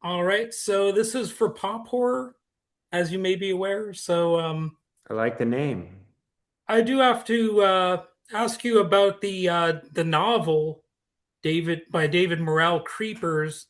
All right, so this is for pop horror, as you may be aware. I like the name. I do have to ask you about the novel David Morrell, Creepers,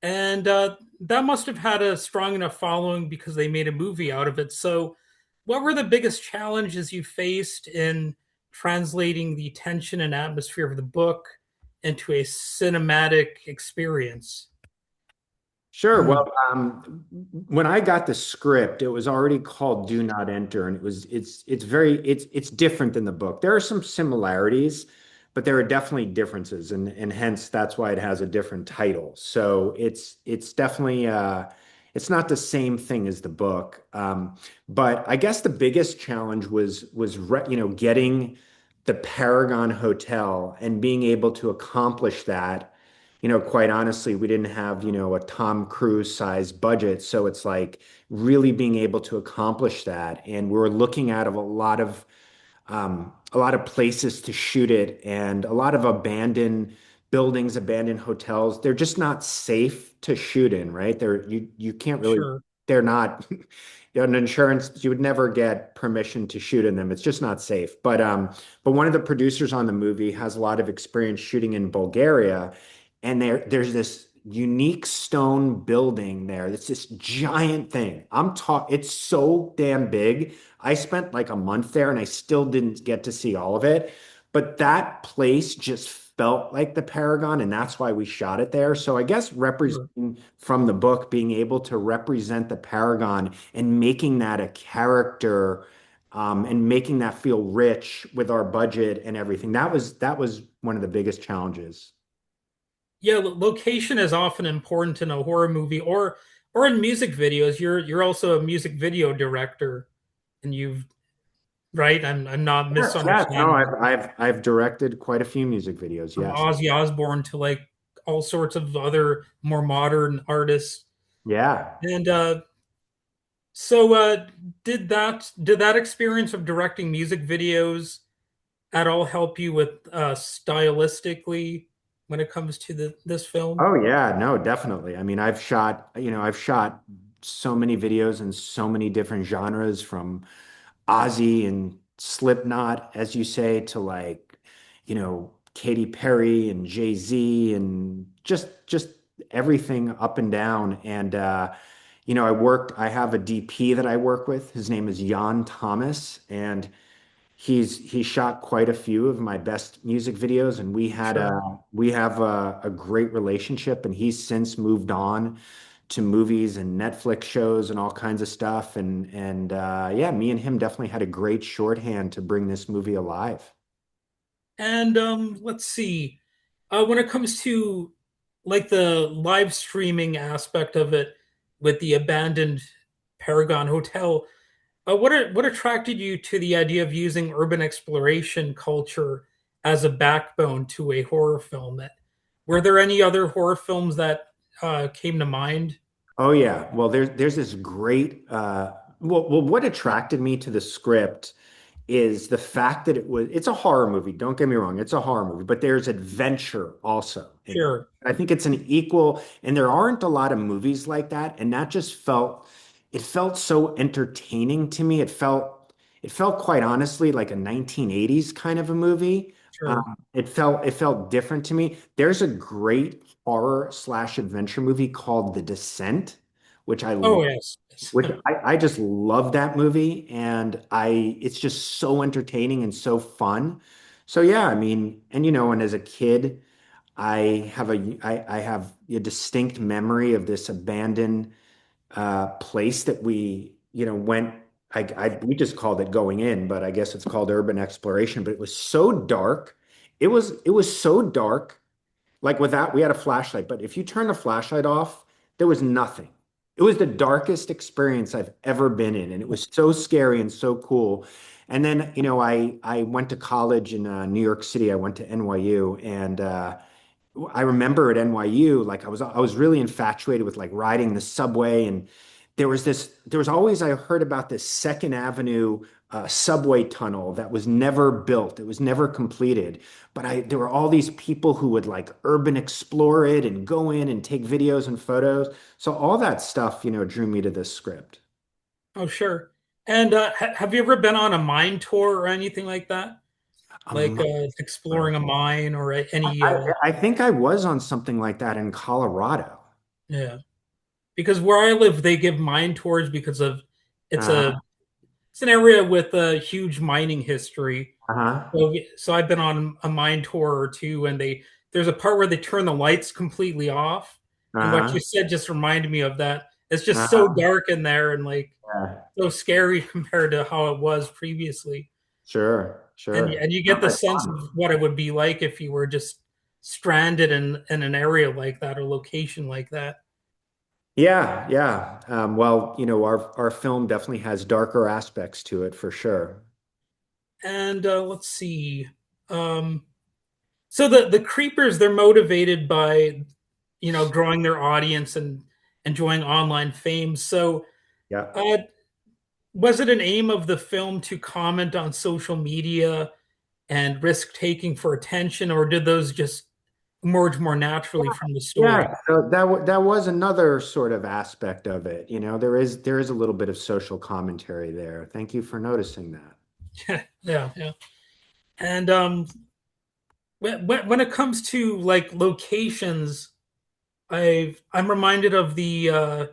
and that must have had a strong enough following because they made a movie out of it. So, what were the biggest challenges you faced in translating the tension and atmosphere of the book into a cinematic experience? Sure. Well, when I got the script, it was already called "Do Not Enter," and it's different than the book. There are some similarities, but there are definitely differences, and hence that's why it has a different title. So it's definitely it's not the same thing as the book. But I guess the biggest challenge was getting the Paragon Hotel and being able to accomplish that. Quite honestly, we didn't have, a Tom Cruise size budget. So it's like really being able to accomplish that. And we were looking at a lot of places to shoot it and a lot of abandoned buildings, abandoned hotels. They're just not safe to shoot in, right? You can't really, Sure. they're not an insurance, you would never get permission to shoot in them. It's just not safe. But one of the producers on the movie has a lot of experience shooting in Bulgaria, and there's this unique stone building there. It's this giant thing. It's so damn big. I spent like a month there and I still didn't get to see all of it. But that place just felt like the Paragon, and that's why we shot it there. So I guess Sure. representing from the book, being able to represent the Paragon and making that a character, and making that feel rich with our budget and everything. That was one of the biggest challenges. Yeah, location is often important in a horror movie or in music videos. You're also a music video director, and you've right. I'm not Yes, yes. No, misunderstanding. I've directed quite a few music videos. From Yes. Ozzy Osbourne to like all sorts of other more modern artists. Yeah. And so, did that experience of directing music videos at all help you with stylistically when it comes to this film? Oh yeah, no, definitely. I mean, I've shot so many videos in so many different genres from Ozzy and Slipknot, as you say, to like, Katy Perry and Jay-Z and just everything up and down. And I have a DP that I work with. His name is Jan Thomas, and he shot quite a few of my best music videos, and Sure. we have a great relationship. And he's since moved on to movies and Netflix shows and all kinds of stuff. And yeah, me and him definitely had a great shorthand to bring this movie alive. And let's see. When it comes to like the live streaming aspect of it with the abandoned Paragon Hotel, what attracted you to the idea of using urban exploration culture as a backbone to a horror film? Were there any other horror films that came to mind? Oh yeah. Well, there's this great what attracted me to the script is the fact that it's a horror movie. Don't get me wrong, it's a horror movie, but there's adventure also in it. Sure. I think it's an equal, and there aren't a lot of movies like that, and that just felt so entertaining to me. It felt quite honestly like a 1980s kind of a movie. Sure. It felt different to me. There's a great horror slash adventure movie called The Descent, which I Oh yes. which I just love that movie, and it's just so entertaining and so fun. So yeah, I mean, and as a kid, I have a distinct memory of this abandoned place that we went. We just called it going in, but I guess it's called urban exploration. But it was so dark. It was so dark, like we had a flashlight, but if you turn the flashlight off, there was nothing. It was the darkest experience I've ever been in, and it was so scary and so cool. And then, I went to college in New York City. I went to NYU, and I remember at NYU, like I was really infatuated with like riding the subway, and there was always I heard about this Second Avenue subway tunnel that was never built. It was never completed. But there were all these people who would like urban explore it and go in and take videos and photos. So all that stuff, drew me to this script. Oh, sure. And have you ever been on a mine tour or anything like that? Like Um, exploring a mine or any I think I was on something like that in Colorado. yeah. Because where I live, they give mine tours because of it's a Uh-huh. it's an area with a huge mining history. Uh-huh. So I've been on a mine tour or two, and there's a part where they turn the lights completely off. And what you Uh-huh. said just reminded me of that. It's just so Uh-huh. dark in there and like Yeah. so scary compared to how it was previously. Sure. Sure. And you get Sounds the like sense fun. of what it would be like if you were just stranded in an area like that or location like that. Yeah, yeah. Well, our film definitely has darker aspects to it for sure. And let's see. Um, so the creepers, they're motivated by growing their audience and enjoying online fame. So Yeah. uh, was it an aim of the film to comment on social media and risk taking for attention, or did those just emerge more naturally from the story? Yeah, so that was another sort of aspect of it. There is a little bit of social commentary there. Thank you for noticing that. Yeah, yeah. And when it comes to like locations, I'm reminded of the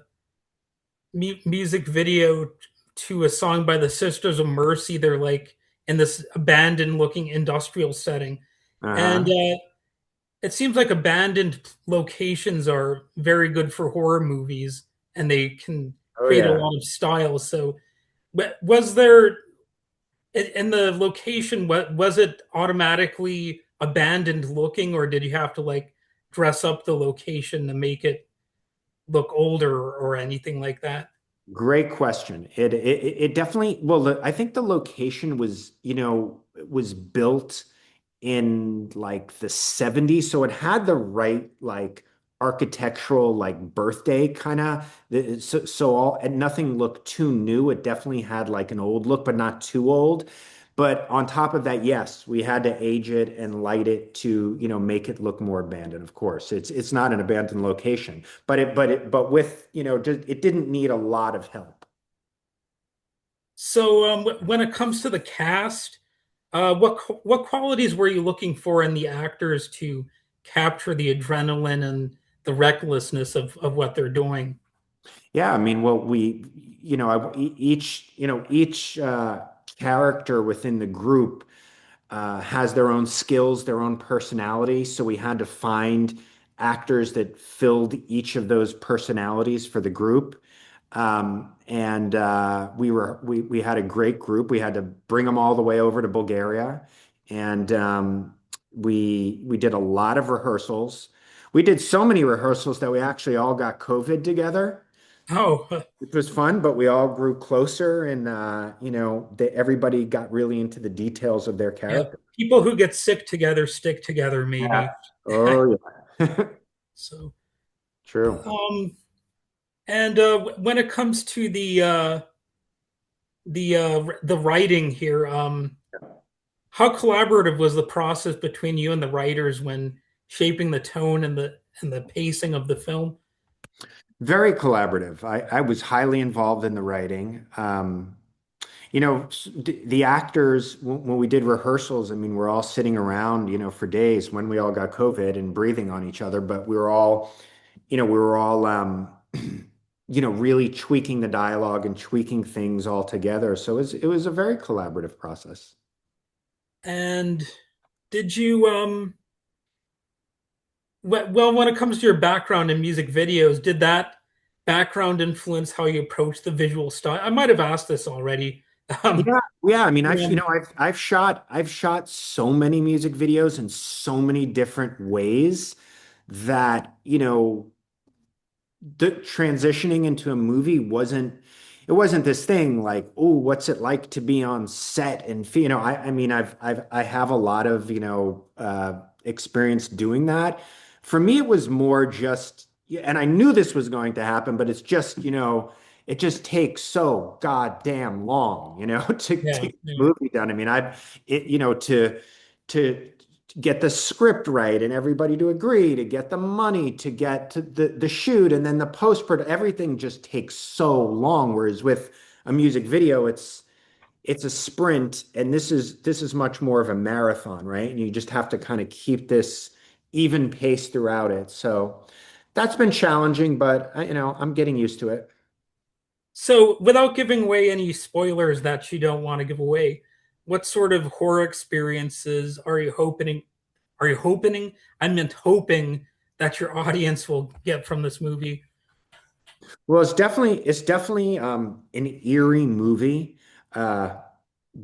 music video to a song by the Sisters of Mercy. They're like in this abandoned looking industrial setting. And Uh-huh. it seems like abandoned locations are very good for horror movies and they can Oh create a yeah. lot of style. So, was there in the location, what was it automatically abandoned looking, or did you have to like dress up the location to make it look older or anything like that? Great question. It definitely, well, I think the location was built in like the 70s, so it had the right like architectural like birthday kind of so all and nothing looked too new. It definitely had like an old look, but not too old. But on top of that, yes, we had to age it and light it to, make it look more abandoned. Of course, it's not an abandoned location, but with, just it didn't need a lot of help. So, when it comes to the cast, what qualities were you looking for in the actors to capture the adrenaline and the recklessness of what they're doing? Yeah, I mean, well, each character within the group has their own skills, their own personality. So we had to find actors that filled each of those personalities for the group. And we had a great group. We had to bring them all the way over to Bulgaria, and we did a lot of rehearsals. We did so many rehearsals that we actually all got COVID together, Oh, which was fun, but we all grew closer and everybody got really into the details of their yeah. character. People who get sick together stick together, Yeah. maybe. Oh yeah. So, True. um, and when it comes to the writing here, how collaborative was the process between you and the writers when shaping the tone and the pacing of the film? Very collaborative. I was highly involved in the writing. The actors, when we did rehearsals, I mean, we're all sitting around, for days when we all got COVID and breathing on each other, but we were all, really tweaking the dialogue and tweaking things all together. So it was a very collaborative process. And did you well, when it comes to your background in music videos, did that background influence how you approach the visual style? I might have asked this already. Um, Yeah, yeah. I mean, um, I've shot so many music videos in so many different ways that, the transitioning into a movie wasn't this thing like, oh, what's it like to be on set and I mean I have a lot of experience doing that. For me, it was more just, yeah, and I knew this was going to happen, but it's just, it just takes so goddamn long, to Yeah, get the yeah. movie done. I mean, to get the script right and everybody to agree, to get the money, to get to the shoot, and then the post-prod, everything just takes so long. Whereas with a music video, it's a sprint, and this is much more of a marathon, right? And you just have to kind of keep this even pace throughout it. So that's been challenging, but I'm getting used to it. So, without giving away any spoilers that you don't want to give away, what sort of horror experiences are you hoping? Are you hoping? I meant hoping that your audience will get from this movie. Well, it's definitely an eerie movie. Uh,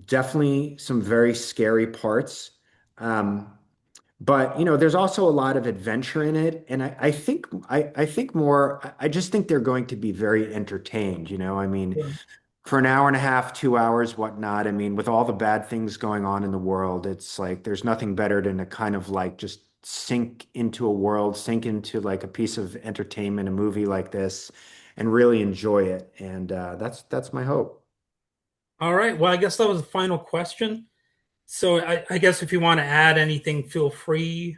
Definitely some very scary parts. Um, but there's also a lot of adventure in it, and I think more. I just think they're going to be very entertained. I mean, for an hour and a half, 2 hours, whatnot. I mean, with all the bad things going on in the world, it's like there's nothing better than to kind of like just sink into a world, sink into like a piece of entertainment, a movie like this, and really enjoy it. And that's my hope. All right. Well, I guess that was the final question. So, I guess if you want to add anything, feel free.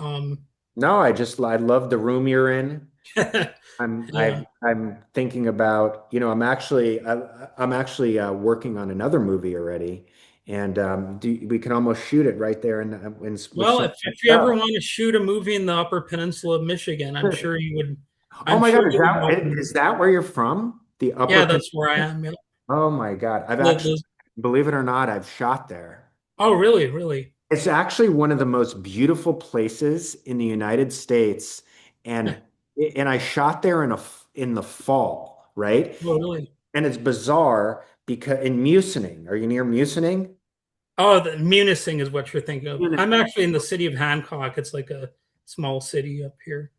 Um, No, I love the room you're in. I'm yeah. I'm thinking about, I'm actually working on another movie already, and we can almost shoot it right there with Well, some if you ever stuff. want to shoot a movie in the Upper Peninsula of Michigan, I'm sure you would. Oh I'm my sure God, is you would that welcome. is that where you're from? The Upper Yeah, that's where I Peninsula? am. Yeah. Oh my God, I've The- actually, the- believe it or not, I've shot there. oh, really? Really? It's actually one of the most beautiful places in the United States, and and I shot there in the fall, right? Oh, really? And it's bizarre because in Mucinex, are you near Mucinex? Oh, the Munising is what you're thinking of. Munich. I'm actually in the city of Hancock. It's like a small city up here.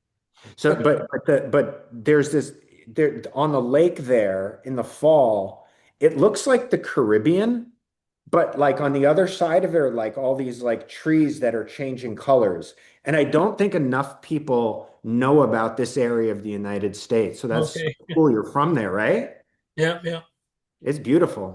So, but there's this there on the lake there in the fall. It looks like the Caribbean, but like on the other side of it are like all these like trees that are changing colors. And I don't think enough people know about this area of the United States. So that's so Okay. cool. You're from there, right? Yeah, yeah. It's beautiful.